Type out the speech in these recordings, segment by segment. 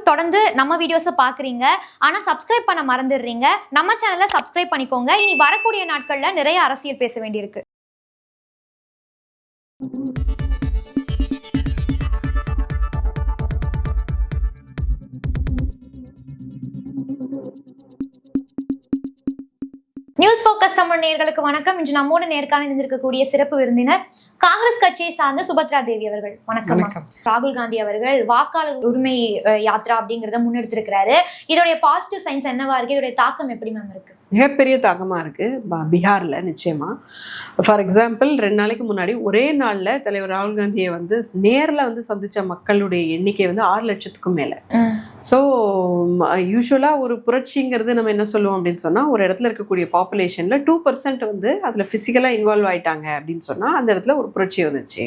தொடர்ந்து நம்ம வீடியோஸை பார்க்குறீங்க, ஆனால் சப்ஸ்கிரைப் பண்ண மறந்துடுறீங்க. நம்ம சேனலை சப்ஸ்கிரைப் பண்ணிக்கோங்க. இனி வரக்கூடிய நாட்களில் நிறைய அரசியல் பேச வேண்டியிருக்கு. நியூஸ் ஃபோக்கஸ் தமிழ் நேயர்களுக்கு வணக்கம். இன்று நம்மோடு நேர்காணல் இருந்திருக்கக்கூடிய சிறப்பு விருந்தினர் காங்கிரஸ் கட்சியை சார்ந்த சுபத்ரா தேவி அவர்கள். வணக்கம். ராகுல் காந்தி அவர்கள் வாக்காளர் உரிமை யாத்ரா அப்படிங்கிறத முன்னெடுத்திருக்கிறாரு. இதோடைய பாசிட்டிவ் சைன்ஸ் என்னவா இருக்கு? இதோடைய தாக்கம் எப்படி மேம் இருக்கு? மிகப்பெரிய தாக்கமாக இருக்குது பீகாரில். நிச்சயமாக ஃபார் எக்ஸாம்பிள் 2 நாளைக்கு முன்னாடி ஒரே நாளில் தலைவர் ராகுல் காந்தியை நேரில் சந்தித்த மக்களுடைய எண்ணிக்கை 6 லட்சத்துக்கும் மேலே. ஸோ யூஸ்வலாக ஒரு புரட்சிங்கிறது நம்ம என்ன சொல்லுவோம் அப்படின்னு சொன்னால், ஒரு இடத்துல இருக்கக்கூடிய பாப்புலேஷனில் 2% அதில் ஃபிசிக்கலாக இன்வால்வ் ஆகிட்டாங்க அப்படின்னு சொன்னால் அந்த இடத்துல ஒரு புரட்சி வந்துச்சு.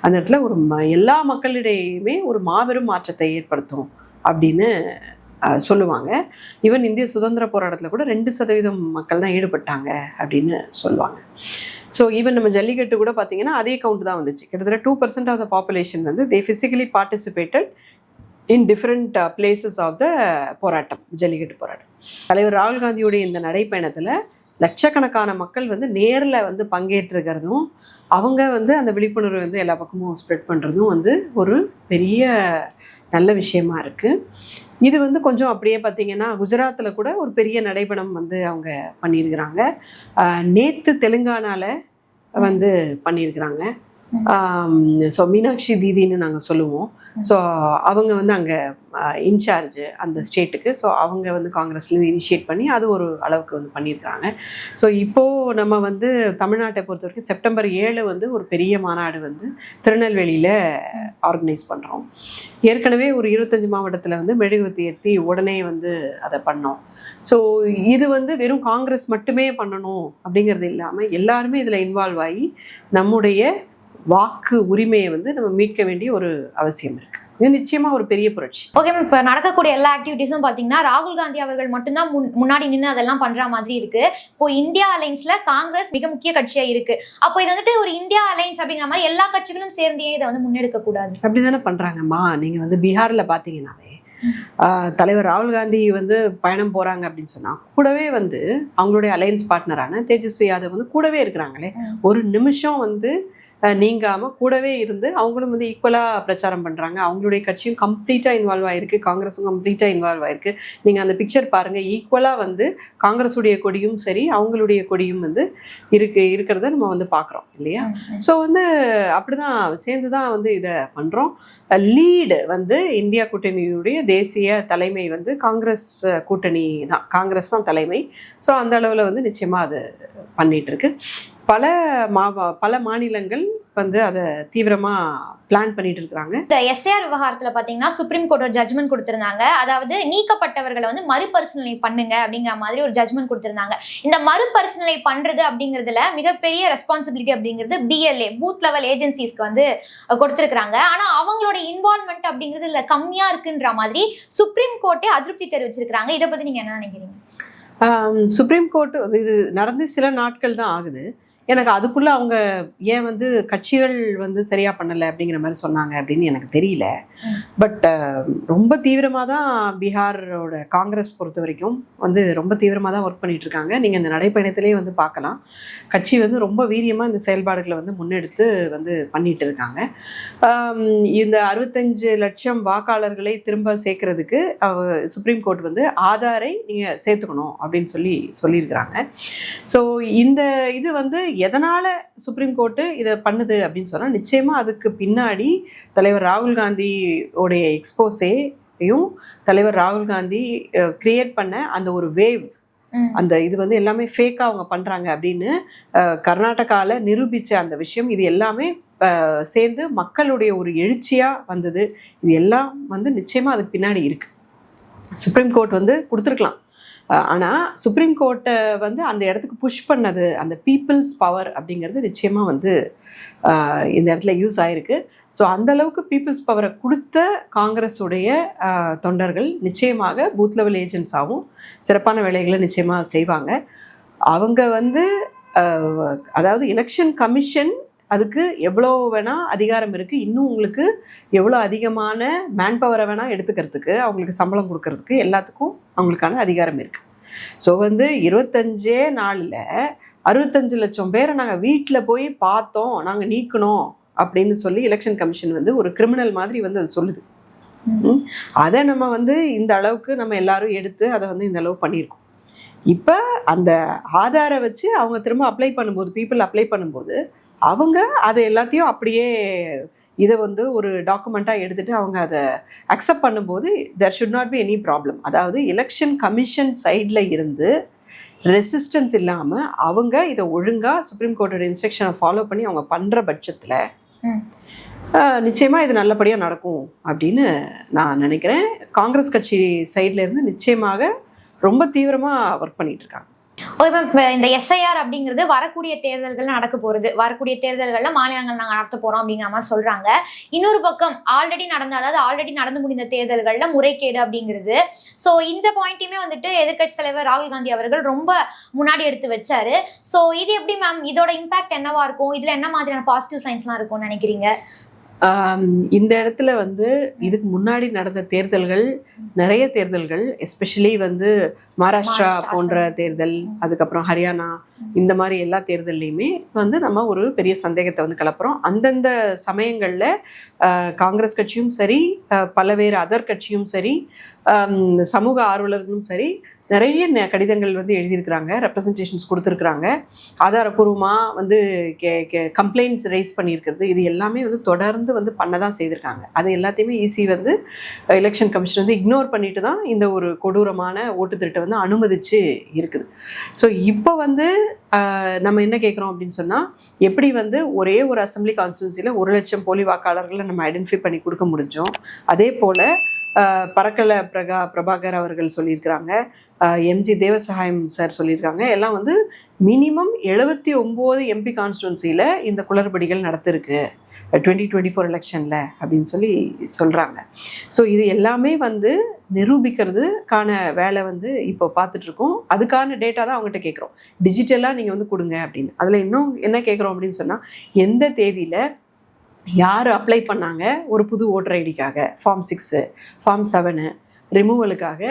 அந்த இடத்துல ஒரு எல்லா மக்களிடையுமே ஒரு மாபெரும் மாற்றத்தை ஏற்படுத்தும் அப்படின்னு சொல்லுவாங்க. ஈவன் இந்திய சுதந்திர போராட்டத்தில் கூட 2% மக்கள் தான் ஈடுபட்டாங்க அப்படின்னு சொல்லுவாங்க. ஸோ ஈவன் நம்ம ஜல்லிக்கட்டு கூட பார்த்தீங்கன்னா அதே கவுண்ட் தான் வந்துச்சு. கிட்டத்தட்ட 2% of the population they physically participated in different places of the போராட்டம், ஜல்லிக்கட்டு போராட்டம். தலைவர் ராகுல் காந்தியுடைய இந்த நடைப்பயணத்தில் லட்சக்கணக்கான மக்கள் நேரில் பங்கேற்றிருக்கிறதும், அவங்க அந்த விழிப்புணர்வு எல்லா பக்கமும் ஸ்ப்ரெட் பண்ணுறதும் ஒரு பெரிய நல்ல விஷயமா இருக்குது. இது கொஞ்சம் அப்படியே பார்த்திங்கன்னா குஜராத்தில் கூட ஒரு பெரிய நடைபயணம் அவங்க பண்ணியிருக்கிறாங்க. நேற்று தெலுங்கானாவில் பண்ணியிருக்கிறாங்க. ஸோ மீனாட்சி தீதின்னு நாங்கள் சொல்லுவோம். ஸோ அவங்க அங்கே இன்சார்ஜ் அந்த ஸ்டேட்டுக்கு. ஸோ அவங்க காங்கிரஸ்லேருந்து இனிஷியேட் பண்ணி அது ஒரு அளவுக்கு பண்ணியிருக்கிறாங்க. ஸோ இப்போது நம்ம தமிழ்நாட்டை பொறுத்த வரைக்கும் செப்டம்பர் 7 ஒரு பெரிய மாநாடு திருநெல்வேலியில் ஆர்கனைஸ் பண்ணுறோம். ஏற்கனவே ஒரு 25 மாவட்டத்தில் மெழுகுவர்த்தி ஏற்றி உடனே அதை பண்ணோம். ஸோ இது வெறும் காங்கிரஸ் மட்டுமே பண்ணணும் அப்படிங்கிறது இல்லாமல் எல்லாருமே இதில் இன்வால்வ் ஆகி நம்முடைய வாக்கு உரிமையை நம்ம மீட்க வேண்டிய ஒரு அவசியம் இருக்கு. இது நிச்சயமா ஒரு பெரிய புரட்சி. ஓகே மேம், இப்போ நடக்கக்கூடிய எல்லா ஆக்டிவிட்டிஸும் பார்த்தீங்கன்னா ராகுல் காந்தி அவர்கள் மட்டும்தான் முன்னாடி நின்று அதெல்லாம் பண்ற மாதிரி இருக்கு. இப்போ இந்தியா அலைன்ஸ்ல காங்கிரஸ் மிக முக்கிய கட்சியா இருக்கு. அப்போ இது ஒரு இந்தியா அலைன்ஸ் அப்படிங்கிற மாதிரி எல்லா கட்சிகளும் சேர்ந்தே இதை முன்னெடுக்க கூடாது அப்படிதானே பண்றாங்கம்மா. நீங்க பீகார்ல பாத்தீங்கன்னாவே தலைவர் ராகுல் காந்தி பயணம் போறாங்க அப்படின்னு சொன்னா கூடவே அவங்களுடைய அலையன்ஸ் பார்ட்னரான தேஜஸ்வி யாதவ் கூடவே இருக்கிறாங்களே. ஒரு நிமிஷம் நீங்காமல் கூடவே இருந்து அவங்களும் ஈக்குவலாக பிரச்சாரம் பண்ணுறாங்க. அவங்களுடைய கட்சியும் கம்ப்ளீட்டாக இன்வால்வ் ஆகிருக்கு, காங்கிரஸும் கம்ப்ளீட்டாக இன்வால்வ் ஆகிருக்கு. நீங்கள் அந்த பிக்சர் பாருங்கள், ஈக்குவலாக காங்கிரஸுடைய கொடியும் சரி அவங்களுடைய கொடியும் இருக்கிறத நம்ம பார்க்குறோம் இல்லையா. ஸோ அப்படி தான் சேர்ந்து தான் இதை பண்ணுறோம். லீடு இந்தியா கூட்டணியுடைய தேசிய தலைமை காங்கிரஸ் கூட்டணி தான், காங்கிரஸ் தான் தலைமை. ஸோ அந்த அளவில் நிச்சயமாக அது பண்ணிகிட்ருக்கு. பல மாநிலங்கள் அதை தீவிரமா பிளான் பண்ணிட்டு இருக்காங்க. இந்த எஸ்ஏஆர் விவகாரத்துல பாத்தீங்கன்னா சுப்ரீம் கோர்ட் ஒரு ஜட்மெண்ட் கொடுத்திருந்தாங்க. அதாவது நீக்கப்பட்டவர்களை மறுபரிசீலனை பண்ணுங்க அப்படிங்கிற மாதிரி ஒரு ஜட்மெண்ட் கொடுத்திருந்தாங்க. இந்த மறுபரிசீலனை பண்றது அப்படிங்கிறதுல மிகப்பெரிய ரெஸ்பான்சிபிலிட்டி அப்படிங்கிறது BLA பூத் லெவல் ஏஜென்சிஸ்க்கு கொடுத்திருக்காங்க. ஆனா அவங்களோட இன்வால்வ்மெண்ட் அப்படிங்கிறது இல்ல கம்மியா இருக்குன்ற மாதிரி சுப்ரீம் கோர்ட்டே அதிருப்தி தெரிவிச்சிருக்காங்க. இதை பத்தி நீங்க என்ன நினைக்கிறீங்க? சுப்ரீம் கோர்ட் இது நடந்து சில நாட்கள் தான் ஆகுது. எனக்கு அதுக்குள்ளே அவங்க ஏன் கட்சிகள் சரியாக பண்ணலை அப்படிங்கிற மாதிரி சொன்னாங்க அப்படின்னு எனக்கு தெரியல. பட் ரொம்ப தீவிரமாக தான் பீகாரோட காங்கிரஸ் பொறுத்த வரைக்கும் ரொம்ப தீவிரமாக தான் ஒர்க் பண்ணிகிட்ருக்காங்க. நீங்கள் இந்த நடைப்பயணத்திலே பார்க்கலாம். கட்சி ரொம்ப வீரியமாக இந்த செயல்பாடுகளை முன்னெடுத்து பண்ணிகிட்டு இருக்காங்க. இந்த 65 லட்சம் வாக்காளர்களை திரும்ப சேர்க்கறதுக்கு சுப்ரீம் கோர்ட் ஆதாரை நீங்கள் சேர்த்துக்கணும் அப்படின்னு சொல்லியிருக்கிறாங்க. ஸோ இந்த இது எதனால் சுப்ரீம் கோர்ட்டு இதை பண்ணுது அப்படின்னு சொன்னால், நிச்சயமாக அதுக்கு பின்னாடி தலைவர் ராகுல் காந்தி உடைய எக்ஸ்போஸேயும் தலைவர் ராகுல் காந்தி கிரியேட் பண்ண அந்த ஒரு வேவ், அந்த இது எல்லாமே ஃபேக்காக அவங்க பண்ணுறாங்க அப்படின்னு கர்நாடகாவில் நிரூபித்த அந்த விஷயம், இது எல்லாமே சேர்ந்து மக்களுடைய ஒரு எழுச்சியாக வந்தது. இது எல்லாம் நிச்சயமாக அதுக்கு பின்னாடி இருக்குது. சுப்ரீம் கோர்ட் கொடுத்துருக்கலாம். ஆனால் சுப்ரீம் கோர்ட்டை அந்த இடத்துக்கு புஷ் பண்ணது அந்த பீப்புள்ஸ் பவர் அப்படிங்கிறது நிச்சயமாக இந்த இடத்துல யூஸ் ஆகிருக்கு. ஸோ அந்தளவுக்கு பீப்புள்ஸ் பவரை கொடுத்த காங்கிரஸுடைய தொண்டர்கள் நிச்சயமாக பூத் லெவல் ஏஜென்ட்ஸாகவும் சிறப்பான வேலைகளை நிச்சயமாக செய்வாங்க. அவங்க அதாவது எலெக்ஷன் கமிஷன் அதுக்கு எவ்வளோ வேணால் அதிகாரம் இருக்குது. இன்னும் உங்களுக்கு எவ்வளோ அதிகமான மேன் பவரை வேணால் எடுத்துக்கிறதுக்கு, அவங்களுக்கு சம்பளம் கொடுக்கறதுக்கு எல்லாத்துக்கும் அவங்களுக்கான அதிகாரம் இருக்குது. ஸோ வந்து 25 நாளில் 65 லட்சம் பேரை நாங்கள் வீட்டில் போய் பார்த்தோம், நாங்கள் நீக்கணும் அப்படின்னு சொல்லி எலெக்ஷன் கமிஷன் வந்து ஒரு கிரிமினல் மாதிரி வந்து அது சொல்லுது. அதை நம்ம வந்து இந்த அளவுக்கு நம்ம எல்லாரும் எடுத்து அதை வந்து இந்த அளவு பண்ணியிருக்கோம். இப்போ அந்த ஆதாரை வச்சு அவங்க திரும்ப அப்ளை பண்ணும்போது, பீப்புள் அப்ளை பண்ணும்போது அவங்க அதை எல்லாத்தையும் அப்படியே இதை வந்து ஒரு டாக்குமெண்ட்டாக எடுத்துகிட்டு அவங்க அதை அக்செப்ட் பண்ணும்போது there should not be any problem. அதாவது எலெக்ஷன் கமிஷன் சைடில் இருந்து ரெசிஸ்டன்ஸ் இல்லாமல் அவங்க இதை ஒழுங்காக சுப்ரீம் கோர்ட்டோட இன்ஸ்ட்ரக்ஷனை ஃபாலோ பண்ணி அவங்க பண்ணுற பட்சத்தில் நிச்சயமாக இது நல்லபடியாக நடக்கும் அப்படின்னு நான் நினைக்கிறேன். காங்கிரஸ் கட்சி சைட்ல இருந்து நிச்சயமாக ரொம்ப தீவிரமாக ஒர்க் பண்ணிட்டு இருக்காங்க. இந்த எஸ்ஐஆர் அப்படிங்கிறது வரக்கூடிய தேர்தல்கள் நடக்க போறது, வரக்கூடிய தேர்தல்கள்ல மாநிலங்கள் நாங்கள் நடத்த போறோம் அப்படிங்கிற மாதிரி சொல்றாங்க. இன்னொரு பக்கம் ஆல்ரெடி நடந்து முடிந்த தேர்தல்கள்ல முறைகேடு அப்படிங்கிறது. ஸோ இந்த பாயிண்ட்டையுமே வந்துட்டு எதிர்க்கட்சி தலைவர் ராகுல் காந்தி அவர்கள் ரொம்ப முன்னாடி எடுத்து வச்சாரு. ஸோ இது எப்படி மேம், இதோட இம்பாக்ட் என்னவா இருக்கும், இதுல என்ன மாதிரியான பாசிட்டிவ் சைன்ஸ்லாம் இருக்கும்னு நினைக்கிறீங்க? இந்த இடத்துல வந்து இதுக்கு முன்னாடி நடந்த தேர்தல்கள், நிறைய தேர்தல்கள், எஸ்பெஷலி வந்து மகாராஷ்டிரா போன்ற தேர்தல், அதுக்கப்புறம் ஹரியானா, இந்த மாதிரி எல்லா தேர்தல்லையுமே வந்து நம்ம ஒரு பெரிய சந்தேகத்தை வந்து கிளப்புறோம். அந்தந்த சமயங்களில் காங்கிரஸ் கட்சியும் சரி, பலவேறு அதர் கட்சியும் சரி, சமூக ஆர்வலர்களும் சரி, நிறைய கடிதங்கள் வந்து எழுதியிருக்கிறாங்க, ரெப்ரசன்டேஷன்ஸ் கொடுத்துருக்குறாங்க, ஆதாரபூர்வமாக வந்து கம்ப்ளைண்ட்ஸ் ரைஸ் பண்ணியிருக்கிறது. இது எல்லாமே வந்து தொடர்ந்து வந்து பண்ண தான் செய்திருக்காங்க. அது எல்லாத்தையுமே ஈஸி வந்து எலெக்ஷன் கமிஷன் வந்து இக்னோர் பண்ணிட்டு தான் இந்த ஒரு கொடூரமான ஓட்டு திருட்டை வந்து அனுமதிச்சு இருக்குது. ஸோ இப்போ வந்து நம்ம என்ன கேட்குறோம் அப்படின்னு சொன்னால், எப்படி வந்து ஒரே ஒரு அசம்பிளி கான்ஸ்டிட்யூன்சியில் 1 லட்சம் போலி வாக்காளர்களை நம்ம ஐடென்டிஃபை பண்ணி கொடுக்க முடிஞ்சோம், அதே போல் பரக்கல பிரபாகர் அவர்கள் சொல்லியிருக்கிறாங்க, எம்ஜி தேவசகாயம் சார் சொல்லியிருக்காங்க, எல்லாம் வந்து மினிமம் 79 எம்பி கான்ஸ்டிட்யூன்சியில் இந்த குளறுபடிகள் நடத்திருக்கு 2024 எலெக்ஷனில் அப்படின்னு சொல்லி சொல்கிறாங்க. ஸோ இது எல்லாமே வந்து நிரூபிக்கிறதுக்கான வேலை வந்து இப்போ பார்த்துட்ருக்கோம். அதுக்கான டேட்டா தான் அவங்ககிட்ட கேட்குறோம், டிஜிட்டலாக நீங்கள் வந்து கொடுங்க அப்படின்னு. அதில் இன்னும் என்ன கேட்குறோம் அப்படின்னு சொன்னால், எந்த தேதியில் யார் அப்ளை பண்ணாங்க ஒரு புது ஓட்டர் ஐடிக்காக, ஃபார்ம் 6, ஃபார்ம் 7 ரிமூவலுக்காக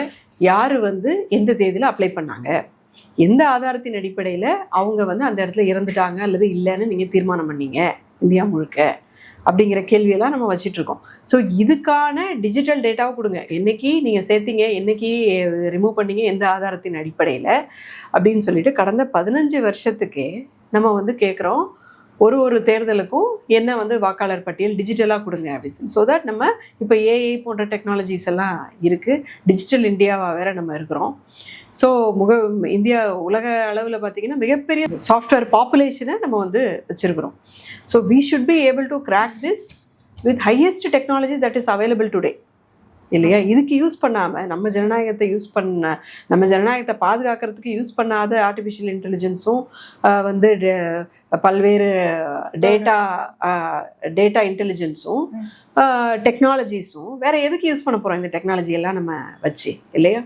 யார் வந்து எந்த தேதியில் அப்ளை பண்ணாங்க, எந்த ஆதாரத்தின் அடிப்படையில் அவங்க வந்து அந்த இடத்துல இறந்துட்டாங்க அல்லது இல்லைன்னு நீங்கள் தீர்மானம் பண்ணீங்க இந்தியா முழுக்க, அப்படிங்கிற கேள்வியெல்லாம் நம்ம வச்சிட்ருக்கோம். ஸோ இதுக்கான டிஜிட்டல் டேட்டாவை கொடுங்க, என்னைக்கு நீங்கள் சேர்த்தீங்க, என்னைக்கு ரிமூவ் பண்ணீங்க, எந்த ஆதாரத்தின் அடிப்படையில் அப்படின்னு சொல்லிட்டு கடந்த 15 வருஷத்துக்கே நம்ம வந்து கேட்குறோம். ஒரு தேர்தலுக்கும் என்ன வந்து வாக்காளர் பட்டியல் டிஜிட்டலாக கொடுங்க அப்படின்னு சொல்லி. ஸோ தட் நம்ம இப்போ ஏஐ போன்ற டெக்னாலஜிஸ் எல்லாம் இருக்குது, டிஜிட்டல் இந்தியாவாக வேறு நம்ம இருக்கிறோம். ஸோ இந்தியா உலக அளவில் பார்த்திங்கன்னா மிகப்பெரிய சாஃப்ட்வேர் பாப்புலேஷனை நம்ம வந்து வச்சுருக்கிறோம். So we should be able to crack this with highest technology that is available today, இல்லையா? இதுக்கு யூஸ் பண்ணாமல் நம்ம ஜனநாயகத்தை பாதுகாக்கிறதுக்கு யூஸ் பண்ணாத ஆர்டிஃபிஷியல் இன்டெலிஜென்ஸும் வந்து பல்வேறு டேட்டா இன்டெலிஜென்ஸும் டெக்னாலஜிஸும் வேறு எதுக்கு யூஸ் பண்ண போகிறோம் இந்த டெக்னாலஜி எல்லாம் நம்ம வச்சு, இல்லையா?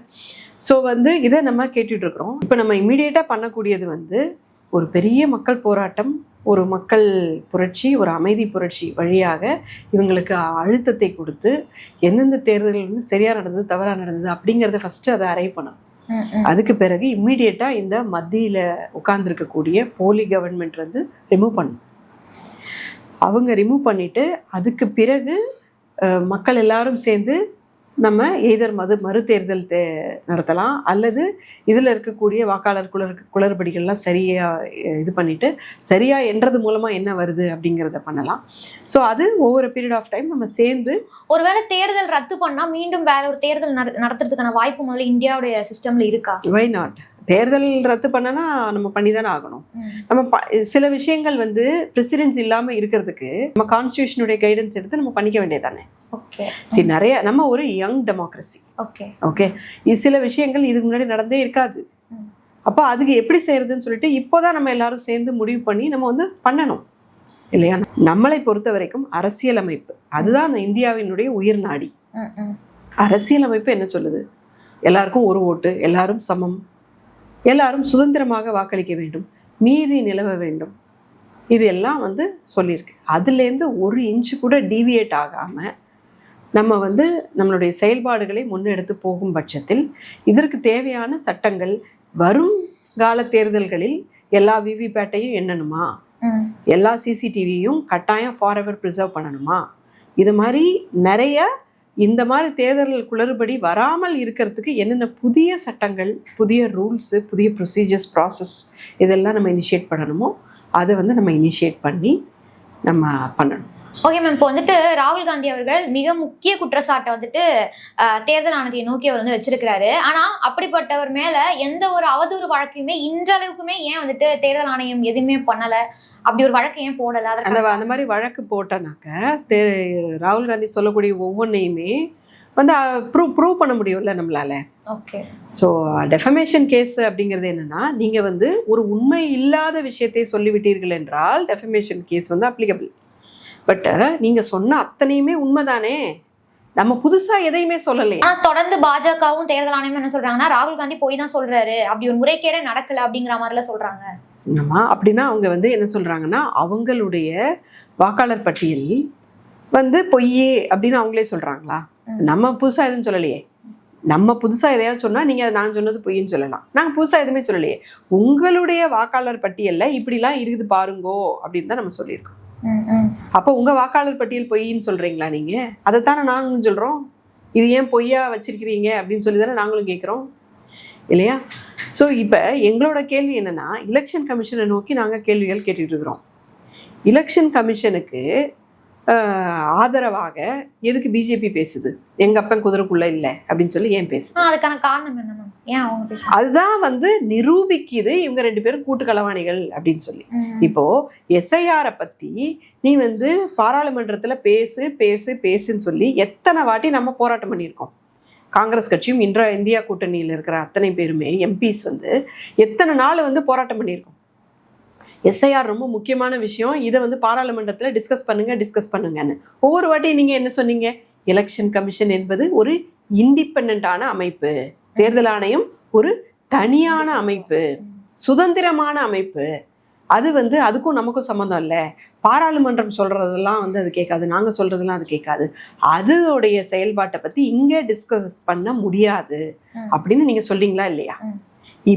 ஸோ வந்து இதை நம்ம கேட்டுட்ருக்குறோம். இப்போ நம்ம இம்மீடியட்டாக பண்ணக்கூடியது வந்து ஒரு பெரிய மக்கள் போராட்டம், ஒரு மக்கள் புரட்சி, ஒரு அமைதி புரட்சி வழியாக இவங்களுக்கு அழுத்தத்தை கொடுத்து எந்தெந்த தேர்தல்கள் வந்து சரியாக நடந்தது தவறாக நடந்தது அப்படிங்கிறத ஃபஸ்ட்டு அதை அரைவ் பண்ணணும். அதுக்கு பிறகு இம்மீடியட்டாக இந்த மத்தியில் உட்கார்ந்துருக்கக்கூடிய போலி கவர்மெண்ட் வந்து ரிமூவ் பண்ணணும். அவங்க ரிமூவ் பண்ணிவிட்டு அதுக்கு பிறகு மக்கள் எல்லாரும் சேர்ந்து நம்ம எய்தர் மறு தேர்தல் நடத்தலாம், அல்லது இதில் இருக்கக்கூடிய வாக்காளர் குளறுபடிகள்லாம் சரியாக இது பண்ணிவிட்டு சரியாக என்றது மூலமாக என்ன வருது அப்படிங்கிறத பண்ணலாம். ஸோ அது ஒவ்வொரு பீரியட் ஆஃப் டைம் நம்ம சேர்ந்து ஒருவேளை தேர்தல் ரத்து பண்ணால் மீண்டும் வேற ஒரு தேர்தல் நடத்துறதுக்கான வாய்ப்பு முதல்ல இந்தியாவுடைய சிஸ்டமில் இருக்கா? Why not? தேர்தல் ரத்து பண்ணனா நம்ம பண்ணி தானே ஆகணும். நம்ம சில விஷயங்கள் வந்து பிரசிடென்ஸ் இல்லாமல் இருக்கிறதுக்கு நம்ம கான்ஸ்டியூஷனுடைய கைடன்ஸ் எடுத்து நம்ம பண்ணிக்க வேண்டியதானே. சரி, நிறைய நம்ம ஒரு யங் டெமோக்ரஸி. ஓகே, சில விஷயங்கள் இதுக்கு முன்னாடி நடந்தே இருக்காது. அப்போ அதுக்கு எப்படி செய்யறதுன்னு சொல்லிட்டு இப்போதான் நம்ம எல்லாரும் சேர்ந்து முடிவு பண்ணி நம்ம வந்து பண்ணணும், இல்லையா? நம்மளை பொறுத்த வரைக்கும் அரசியலமைப்பு அதுதான் இந்தியாவினுடைய உயிர் நாடி. அரசியலமைப்பு என்ன சொல்லுது? எல்லாருக்கும் ஒரு ஓட்டு, எல்லாரும் சமம், எல்லாரும் சுதந்திரமாக வாக்களிக்க வேண்டும், நீதி நிலவ வேண்டும், இது எல்லாம் வந்து சொல்லியிருக்கு. அதுலேருந்து ஒரு இன்ச்சு கூட டீவியேட் ஆகாமல் நம்ம வந்து நம்மளுடைய செயல்பாடுகளை முன்னெடுத்து போகும் பட்சத்தில் இதற்கு தேவையான சட்டங்கள் வரும் கால தேர்தல்களில் எல்லா விவிபேட்டையும் எண்ணணுமா, எல்லா சிசிடிவியும் கட்டாயம் ஃபார் எவர் ப்ரிசர்வ் பண்ணணுமா, இது மாதிரி நிறைய இந்த மாதிரி தேர்தல் குளறுபடி வராமல் இருக்கிறதுக்கு என்னென்ன புதிய சட்டங்கள், புதிய ரூல்ஸு, புதிய ப்ரொசீஜர்ஸ், ப்ராசஸ் இதெல்லாம் நம்ம இனிஷியேட் பண்ணணுமோ அதை வந்து நம்ம இனிஷியேட் பண்ணி நம்ம பண்ணணும். ஓகே மேம், இப்போ வந்துட்டு ராகுல் காந்தி அவர்கள் மிக முக்கிய குற்றச்சாட்டை வந்துட்டு தேர்தல் ஆணையத்தை நோக்கி அவர் வந்து வச்சிருக்கிறாரு. ஆனா அப்படிப்பட்டவர் மேல எந்த ஒரு அவதூறு வழக்கையுமே இன்றளவுக்குமே ஏன் வந்துட்டு தேர்தல் ஆணையம் எதுவுமே பண்ணல, அப்படி ஒரு வழக்கு ஏன் போடல? அந்த மாதிரி வழக்கு போட்டனாக்க ராகுல் காந்தி சொல்லக்கூடிய ஒவ்வொன்றையுமே வந்து ப்ரூவ் பண்ண முடியும்ல நம்மளால. ஓகே. ஸோ டெஃபமேஷன் கேஸ் அப்படிங்கிறது என்னன்னா, நீங்க வந்து ஒரு உண்மை இல்லாத விஷயத்தை சொல்லிவிட்டீர்கள் என்றால் டெஃபமேஷன் கேஸ் வந்து அப்ளிகபிள். பட் நீங்க சொன்ன அத்தனையுமே உண்மைதானே, நம்ம புதுசா எதையுமே சொல்லலையே. ஆனா தொடர்ந்து பாஜகவும் தேர்தல் ஆணையம் என்ன சொல்றாங்கன்னா, ராகுல் காந்தி போய் தான் சொல்றாரு, அப்படி ஒரு முறைகேடே நடக்கல அப்படிங்கிற மாதிரிலாம் சொல்றாங்க. ஆமா, அப்படின்னா அவங்க வந்து என்ன சொல்றாங்கன்னா, அவங்களுடைய வாக்காளர் பட்டியல் வந்து பொய்யே அப்படின்னு அவங்களே சொல்றாங்களா? நம்ம புதுசா எதுவும் சொல்லலையே. நம்ம புதுசா எதையாவது சொன்னா நீங்க நான் சொன்னது பொய்ன்னு சொல்லலாம். நாங்க புதுசா எதுவுமே சொல்லலையே. உங்களுடைய வாக்காளர் பட்டியல்ல இப்படிலாம் இருக்குது பாருங்கோ அப்படின்னு தான் நம்ம சொல்லியிருக்கோம். அப்போ உங்க வாக்காளர் பட்டியல் பொய்ன்னு சொல்றீங்களா நீங்க? அதைத்தானே நாங்களும் சொல்றோம். இது ஏன் பொய்யா வச்சிருக்கிறீங்க அப்படின்னு சொல்லி தானே நாங்களும் கேட்குறோம் இல்லையா? ஸோ இப்போ எங்களோட கேள்வி என்னன்னா, எலெக்ஷன் கமிஷனை நோக்கி நாங்கள் கேள்விகள் கேட்டுட்டு இருக்கிறோம். எலெக்ஷன் கமிஷனுக்கு ஆதரவாக எதுக்கு பிஜேபி பேசுது, எங்க அப்பன் குதிரைக்குள்ள இல்லை அப்படின்னு சொல்லி ஏன் பேசுது? அதுக்கான காரணம் என்ன மேம்? ஏன் அவங்க பேசுறாங்க? அதுதான் வந்து நிரூபிக்குது இவங்க ரெண்டு பேரும் கூட்டு களவாணிகள் அப்படின்னு சொல்லி. இப்போ எஸ்ஐஆரை பத்தி நீ வந்து பாராளுமன்றத்துல பேசு பேசு பேசுன்னு சொல்லி எத்தனை வாட்டி நம்ம போராட்டம் பண்ணியிருக்கோம். காங்கிரஸ் கட்சியும் இந்தியா கூட்டணியில் இருக்கிற அத்தனை பேருமே எம்பிஸ் வந்து எத்தனை நாள் வந்து போராட்டம் பண்ணியிருக்கோம். எஸ்ஐஆர் ரொம்ப முக்கியமான விஷயம், இதை வந்து பாராளுமன்றத்தில் டிஸ்கஸ் பண்ணுங்கன்னு. ஒவ்வொரு வாட்டியும் நீங்கள் என்ன சொன்னீங்க? எலெக்ஷன் கமிஷன் என்பது ஒரு இண்டிபெண்டான அமைப்பு, தேர்தல் ஆணையம் ஒரு தனியான அமைப்பு, சுதந்திரமான அமைப்பு. அது வந்து அதுக்கும் நமக்கும் சம்மந்தம் இல்லை. பாராளுமன்றம் சொல்கிறதெல்லாம் வந்து அது கேட்காது, நாங்கள் சொல்கிறதெல்லாம் அது கேட்காது. அதோடைய செயல்பாட்டை பற்றி இங்கே டிஸ்கஸ் பண்ண முடியாது அப்படின்னு நீங்கள் சொல்றீங்களா இல்லையா?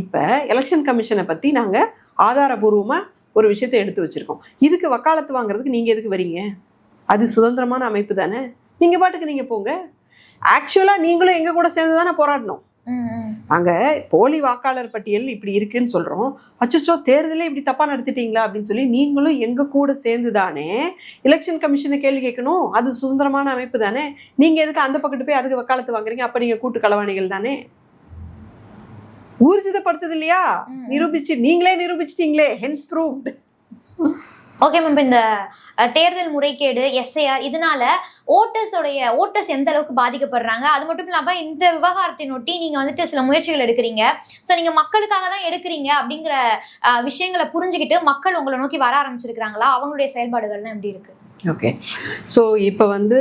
இப்போ எலெக்ஷன் கமிஷனை பற்றி நாங்கள் ஆதாரபூர்வமாக ஒரு விஷயத்தை எடுத்து வச்சுருக்கோம். இதுக்கு வக்காலத்து வாங்குறதுக்கு நீங்கள் எதுக்கு வரீங்க? அது சுதந்திரமான அமைப்பு தானே, நீங்கள் பாட்டுக்கு நீங்கள் போங்க. ஆக்சுவலாக நீங்களும் எங்கள் கூட சேர்ந்து தானே போராடணும். நாங்கள் போலி வாக்காளர் பட்டியல் இப்படி இருக்குன்னு சொல்கிறோம், அச்சோ தேர்தலே இப்படி தப்பாக நடத்திட்டீங்களா அப்படின்னு சொல்லி நீங்களும் எங்கள் கூட சேர்ந்து தானே எலெக்ஷன் கமிஷனை கேள்வி கேட்கணும். அது சுதந்திரமான அமைப்பு தானே, நீங்கள் எதுக்கு அந்த பக்கத்து போய் அதுக்கு வக்காலத்து வாங்குறீங்க? அப்போ நீங்கள் கூட்டு களவாணிகள் தானே. ஊர்ஜிதப்படுத்துது இல்லையா? நீங்களே நிரூபிச்சிட்டீங்களே, ஹென்ஸ் ப்ரூவ்ட். ஓகே மேம், இந்த தேர்தல் முறைகேடு, எஸ்ஐஆர், இதனால ஓட்டர்ஸ் எந்த அளவுக்கு பாதிக்கப்படுறாங்க? அது மட்டும் இல்லாமல் இந்த விவகாரத்தை நோட்டி நீங்கள் வந்துட்டு சில முயற்சிகள் எடுக்கிறீங்க. ஸோ நீங்கள் மக்களுக்காக தான் எடுக்கிறீங்க அப்படிங்கிற விஷயங்களை புரிஞ்சுக்கிட்டு மக்கள் உங்களை நோக்கி வர ஆரம்பிச்சிருக்கிறாங்களா? அவங்களுடைய செயல்பாடுகள்லாம் எப்படி இருக்கு? ஓகே, ஸோ இப்போ வந்து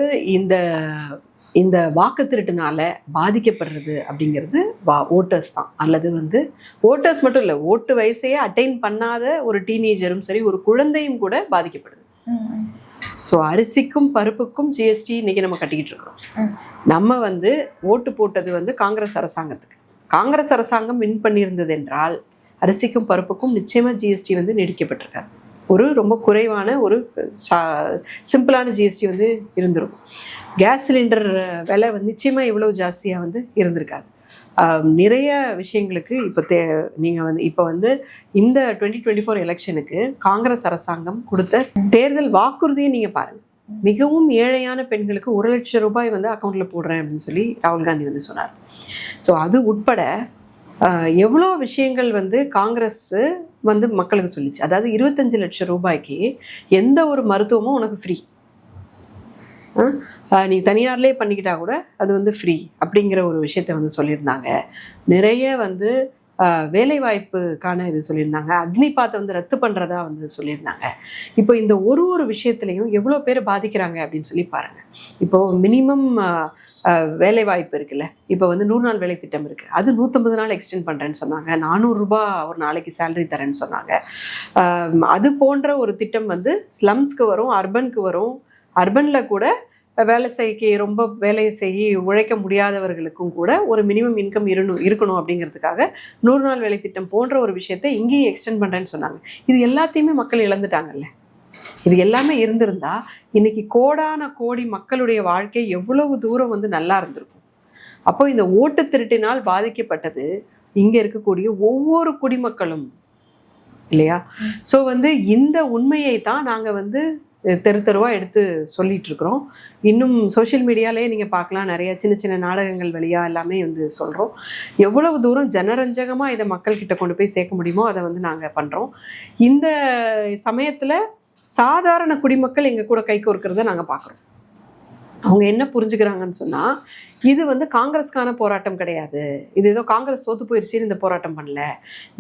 இந்த வாக்கு திருட்டுனால பாதிக்கப்படுறது அப்படிங்கிறது ஓட்டர்ஸ் தான். அல்லது வந்து ஓட்டர்ஸ் மட்டும் இல்லை, ஓட்டு வயசையே அட்டைன் பண்ணாத ஒரு டீனேஜரும் சரி, ஒரு குழந்தையும் கூட பாதிக்கப்படுது. ஸோ அரிசிக்கும் பருப்புக்கும் ஜிஎஸ்டி இன்னைக்கு நம்ம கட்டிக்கிட்டு இருக்கிறோம். நம்ம வந்து ஓட்டு போட்டது வந்து காங்கிரஸ் அரசாங்கத்துக்கு. காங்கிரஸ் அரசாங்கம் வின் பண்ணியிருந்தது என்றால் அரிசிக்கும் பருப்புக்கும் நிச்சயமாக ஜிஎஸ்டி வந்து நீடிக்கப்பட்டிருக்காது. ஒரு ரொம்ப குறைவான ஒரு சிம்பிளான ஜிஎஸ்டி வந்து இருந்திருக்கும். கேஸ் சிலிண்டர் விலை வந்து நிச்சயமாக இவ்வளோ ஜாஸ்தியாக வந்து இருந்திருக்காது. நிறைய விஷயங்களுக்கு இப்போ வந்து இந்த 2024 எலெக்ஷனுக்கு காங்கிரஸ் அரசாங்கம் கொடுத்த தேர்தல் வாக்குறுதியை நீங்கள் பாருங்கள். மிகவும் ஏழையான பெண்களுக்கு 1 லட்சம் ரூபாய் வந்து அக்கௌண்ட்டில் போடுறேன் அப்படின்னு சொல்லி ராகுல் காந்தி வந்து சொன்னார். ஸோ அது உட்பட எவ்வளோ விஷயங்கள் வந்து காங்கிரஸ் வந்து மக்களுக்கு சொல்லிச்சு. அதாவது 25 லட்சம் ரூபாய்க்கு எந்த ஒரு மருத்துவமும் உனக்கு ஃப்ரீ, நீ தனியார்லேயே பண்ணிக்கிட்டா கூட அது வந்து ஃப்ரீ அப்படிங்கிற ஒரு விஷயத்த வந்து சொல்லியிருந்தாங்க. நிறைய வந்து வேலைவாய்ப்புக்கான இது சொல்லியிருந்தாங்க, அக்னிபாத்தை வந்து ரத்து பண்ணுறதா வந்து சொல்லியிருந்தாங்க. இப்போ இந்த ஒரு விஷயத்துலையும் எவ்வளோ பேர் பாதிக்கிறாங்க அப்படின்னு சொல்லி பாருங்கள். இப்போது மினிமம் வேலைவாய்ப்பு இருக்குல்ல, இப்போ வந்து 100 நாள் வேலை திட்டம் இருக்குது, அது 150 நாள் எக்ஸ்டெண்ட் பண்ணுறேன்னு சொன்னாங்க. 400 ரூபாய் ஒரு நாளைக்கு சேலரி தரேன்னு சொன்னாங்க. அது போன்ற ஒரு திட்டம் வந்து ஸ்லம்ஸ்க்கு வரும், அர்பனுக்கு வரும். அர்பனில் கூட ரொம்ப வேலையை செய்ய உழைக்க முடியாதவர்களுக்கும் கூட ஒரு மினிமம் இன்கம் இருக்கணும் அப்படிங்கிறதுக்காக 100 நாள் வேலை திட்டம் போன்ற ஒரு விஷயத்தை இங்கேயும் எக்ஸ்டெண்ட் பண்ணுறேன்னு சொன்னாங்க. இது எல்லாத்தையுமே மக்கள் இழந்துட்டாங்கல்ல. இது எல்லாமே இருந்திருந்தா இன்னைக்கு கோடான கோடி மக்களுடைய வாழ்க்கை எவ்வளவு தூரம் வந்து நல்லா இருந்திருக்கும். அப்போ இந்த ஓட்டு திருட்டினால் பாதிக்கப்பட்டது இங்கே இருக்கக்கூடிய ஒவ்வொரு குடிமக்களும் இல்லையா? ஸோ வந்து இந்த உண்மையை தான் நாங்கள் வந்து தெருவாக எடுத்து சொல்லிட்டு இருக்கிறோம். இன்னும் சோஷியல் மீடியாலே நீங்கள் பார்க்கலாம், நிறைய சின்ன சின்ன நாடகங்கள் வழியாக எல்லாமே வந்து சொல்கிறோம். எவ்வளவு தூரம் ஜனரஞ்சகமாக இதை மக்கள்கிட்ட கொண்டு போய் சேர்க்க முடியுமோ அதை வந்து நாங்கள் பண்ணுறோம். இந்த சமயத்தில் சாதாரண குடிமக்கள் எங்கள் கூட கை கோர்க்கிறத நாங்கள் பார்க்குறோம். அவங்க என்ன புரிஞ்சுக்கிறாங்கன்னு சொன்னால், இது வந்து காங்கிரஸ்க்கான போராட்டம் கிடையாது, இது ஏதோ காங்கிரஸ் தோத்து போயிடுச்சுன்னு இந்த போராட்டம் பண்ணல,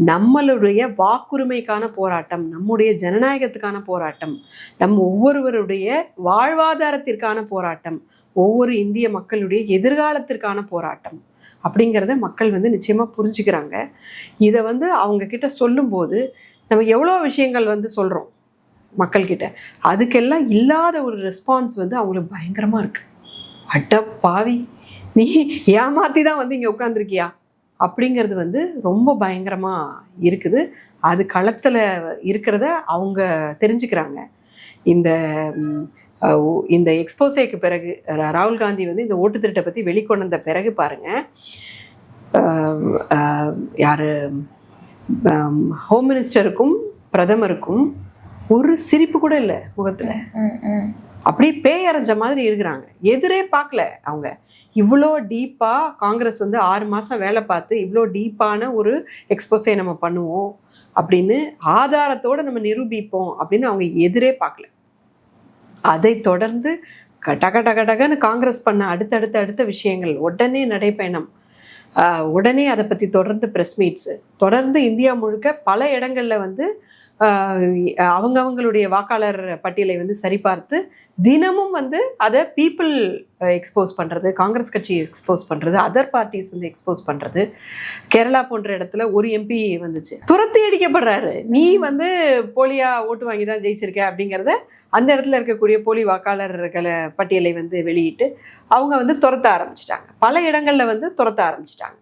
நம்மளுடைய வாக்குரிமைக்கான போராட்டம், நம்முடைய ஜனநாயகத்துக்கான போராட்டம், நம் ஒவ்வொருவருடைய வாழ்வாதாரத்திற்கான போராட்டம், ஒவ்வொரு இந்திய மக்களுடைய எதிர்காலத்திற்கான போராட்டம் அப்படிங்கிறத மக்கள் வந்து நிச்சயமாக புரிஞ்சுக்கிறாங்க. இதை வந்து அவங்க கிட்ட சொல்லும்போது நம்ம எவ்வளோ விஷயங்கள் வந்து சொல்கிறோம் மக்கள்கிட்ட, அதுக்கெல்லாம் இல்லாத ஒரு ரெஸ்பான்ஸ் வந்து அவங்களுக்கு பயங்கரமாக இருக்குது. அட்ட பாவி, நீ ஏமாற்றி தான் வந்து இங்கே உட்காந்துருக்கியா அப்படிங்கிறது வந்து ரொம்ப பயங்கரமாக இருக்குது. அது களத்தில் இருக்கிறத அவங்க தெரிஞ்சுக்கிறாங்க. இந்த எக்ஸ்போசேக்கு பிறகு ராகுல் காந்தி வந்து இந்த ஓட்டு திருட்டை பற்றி வெளிக்கொண்டு வந்த பிறகு பாருங்கள், யார் ஹோம் மினிஸ்டருக்கும் பிரதமருக்கும் ஒரு சிரிப்பு கூட இல்லை முகத்தில். அப்படியே பேய் அரைஞ்ச மாதிரி இருக்கிறாங்க. எதிரே பார்க்கல அவங்க. இவ்வளோ டீப்பாக காங்கிரஸ் வந்து 6 மாதம் வேலை பார்த்து இவ்வளோ டீப்பான ஒரு எக்ஸ்போஸே நம்ம பண்ணுவோம் அப்படின்னு ஆதாரத்தோடு நம்ம நிரூபிப்போம் அப்படின்னு அவங்க எதிரே பார்க்கல. அதை தொடர்ந்து டகன்னு காங்கிரஸ் பண்ண அடுத்த விஷயங்கள், உடனே நடைப்பயணம், உடனே அதை பற்றி தொடர்ந்து ப்ரெஸ் மீட்ஸு, தொடர்ந்து இந்தியா முழுக்க பல இடங்களில் வந்து அவங்களுடைய வாக்காளர் பட்டியலை வந்து சரிபார்த்து தினமும் வந்து அதை பீப்புள் எக்ஸ்போஸ் பண்ணுறது, காங்கிரஸ் கட்சி எக்ஸ்போஸ் பண்ணுறது, அதர் பார்ட்டிஸ் வந்து எக்ஸ்போஸ் பண்ணுறது. கேரளா போன்ற இடத்துல ஒரு எம்பி வந்துச்சு, துரத்தி அடிக்கப்படுறாரு, நீ வந்து போலியா ஓட்டு வாங்கி தான் ஜெயிச்சிருக்க அப்படிங்கிறத அந்த இடத்துல இருக்கக்கூடிய போலி வாக்காளர்களை பட்டியலை வந்து வெளியிட்டு அவங்க வந்து துரத்த ஆரம்பிச்சிட்டாங்க. பல இடங்களில் வந்து துரத்த ஆரம்பிச்சிட்டாங்க.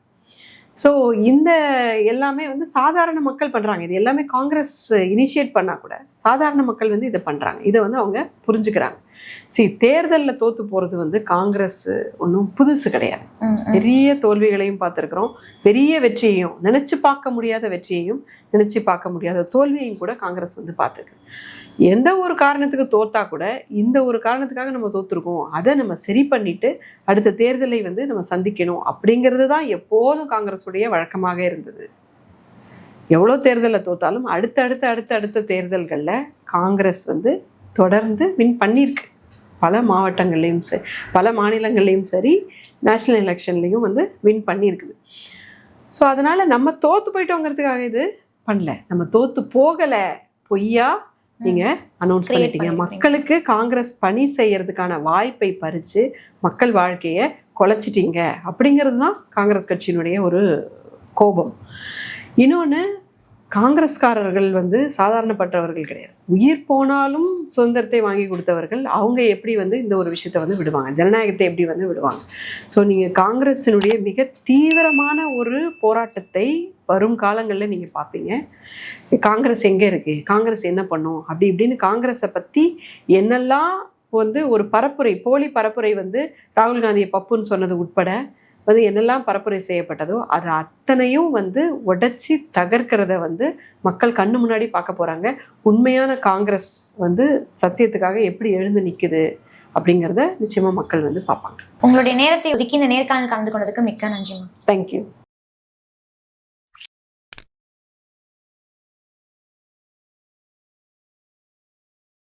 ஸோ இந்த எல்லாமே வந்து சாதாரண மக்கள் பண்ணுறாங்க. இது எல்லாமே காங்கிரஸ் இனிஷியேட் பண்ணால் கூட சாதாரண மக்கள் வந்து இதை பண்ணுறாங்க. இதை வந்து அவங்க புரிஞ்சுக்கிறாங்க. தேர்தலில் தோற்று போகிறது வந்து காங்கிரஸ் ஒன்றும் புதுசு கிடையாது. பெரிய தோல்விகளையும் பார்த்துருக்குறோம், பெரிய வெற்றியையும், நினச்சி பார்க்க முடியாத வெற்றியையும், நினச்சி பார்க்க முடியாத தோல்வியையும் கூட காங்கிரஸ் வந்து பார்த்துருக்கு. எந்த ஒரு காரணத்துக்கு தோற்றா கூட இந்த ஒரு காரணத்துக்காக நம்ம தோற்றுருக்கோம், அதை நம்ம சரி பண்ணிவிட்டு அடுத்த தேர்தலை வந்து நம்ம சந்திக்கணும் அப்படிங்கிறது தான் எப்போதும் காங்கிரஸுடைய வழக்கமாக இருந்தது. எவ்வளோ தேர்தலில் தோற்றாலும் அடுத்த தேர்தல்களில் காங்கிரஸ் வந்து தொடர்ந்து வின் பண்ணியிருக்கு. பல மாவட்டங்கள்லேயும் சரி, பல மாநிலங்கள்லேயும் சரி, நேஷ்னல் எலெக்ஷன்லேயும் வந்து வின் பண்ணியிருக்குது. ஸோ அதனால் நம்ம தோற்று போயிட்டோங்கிறதுக்காக இது பண்ணல, நம்ம தோற்று போகலை, பொய்யா நீங்கள் அனௌன்ஸ் பண்ணிட்டீங்க. மக்களுக்கு காங்கிரஸ் பணி செய்யறதுக்கான வாய்ப்பை பறித்து மக்கள் வாழ்க்கையை குலைச்சிட்டீங்க அப்படிங்கிறது தான் காங்கிரஸ் கட்சியினுடைய ஒரு கோபம். இன்னொன்று, காங்கிரஸ்காரர்கள் வந்து சாதாரணப்பட்டவர்கள் கிடையாது. உயிர் போனாலும் சுதந்திரத்தை வாங்கி கொடுத்தவர்கள். அவங்க எப்படி வந்து இந்த ஒரு விஷயத்தை வந்து விடுவாங்க, ஜனநாயகத்தை எப்படி வந்து விடுவாங்க? ஸோ நீங்கள் காங்கிரஸினுடைய மிக தீவிரமான ஒரு போராட்டத்தை வரும் காலங்களில் நீங்கள் பார்ப்பீங்க. காங்கிரஸ் எங்கே இருக்குது, காங்கிரஸ் என்ன பண்ணும், அப்படி இப்படின்னு காங்கிரஸை பற்றி என்னெல்லாம் வந்து ஒரு பரப்புரை, போலி பரப்புரை வந்து ராகுல் காந்தியை பப்புன்னு சொன்னது உட்பட வந்து என்னெல்லாம் பரப்புரை செய்யப்பட்டதோ அது அத்தனையும் வந்து உடைச்சி தகர்க்கிறத வந்து மக்கள் கண்ணு முன்னாடி பார்க்க போகிறாங்க. உண்மையான காங்கிரஸ் வந்து சத்தியத்துக்காக எப்படி எழுந்து நிற்குது அப்படிங்கிறத நிச்சயமாக மக்கள் வந்து பார்ப்பாங்க. உங்களுடைய நேரத்தை ஒதுக்கி இந்த நேர்காணல் கலந்து கொண்டதுக்கு மிக்க நன்றி. தேங்க்யூ.